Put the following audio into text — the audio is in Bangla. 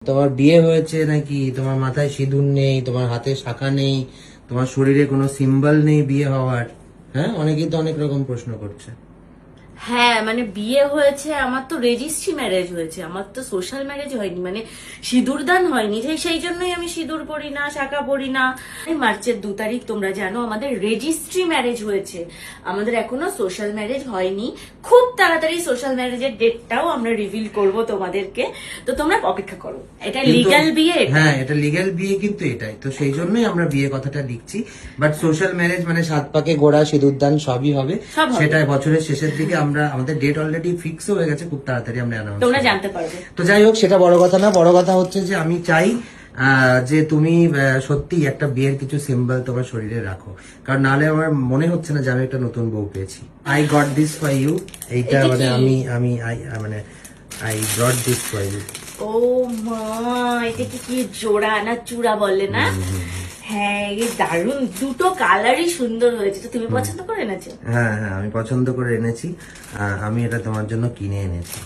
তোমার বিয়ে হয়েছে নাকি? তোমার মাথায় সিঁদুর নেই, তোমার হাতে শাখা নেই, তোমার শরীরে কোনো সিম্বল নেই বিয়ে হওয়ার। হ্যাঁ, অনেকেই তো অনেক রকম প্রশ্ন করছে। হ্যাঁ মানে বিয়ে হয়েছে, আমার তো রেজিস্ট্রি ম্যারেজ হয়েছে, আমার তো সোশ্যাল ম্যারেজ হয়নি, মানে সিঁদুর দান হয়নি, সেই জন্যই আমি সিঁদুর পরি না, শাখা পরি না। এই মার্চের 2 তারিখ তোমরা জানো আমাদের রেজিস্ট্রি ম্যারেজ হয়েছে, আমাদের এখনো সোশ্যাল ম্যারেজ হয়নি। খুব তাড়াতাড়ি সোশ্যাল ম্যারেজের ডেটটাও আমরা রিভিল করব তোমাদেরকে, তো তোমরা অপেক্ষা করো। এটা লিগ্যাল বিয়ে, হ্যাঁ, এটা লিগ্যাল বিয়ে, কিন্তু এটাই তো, সেই জন্যই আমরা বিয়ে কথাটা লিখছি। বাট সোশ্যাল ম্যারেজ মানে 7 পাকে গোড়া, সিঁদুরদান সবই হবে, সব হবে। সেটা বছরের শেষের দিকে আমরা, আমাদের ডেট অলরেডি ফিক্স হয়ে গেছে, খুব তাড়াতাড়ি আমরা অ্যানাউন্স তোমরা জানতে পারবে। তো যাই হোক, সেটা বড় কথা না, বড় কথা হচ্ছে যে আমি চাই যে তুমি সত্যি একটা বিয়ের কিছু সিম্বল তোমার শরীরে রাখো, কারণ নাহলে আমার মনে হচ্ছে না যে আমি একটা নতুন বউ পেয়েছি। I got this for you, এইটা এটা মানে কি? মানে I brought this for you. ও মা, এটা কি জোড়া না চূড়া বলে না? হ্যাঁ এই দারুণ, দুটো কালারই সুন্দর হয়েছে। তো তুমি পছন্দ করে এনেছো? হ্যাঁ হ্যাঁ, আমি পছন্দ করে এনেছি, আমি এটা তোমার জন্য কিনে এনেছি।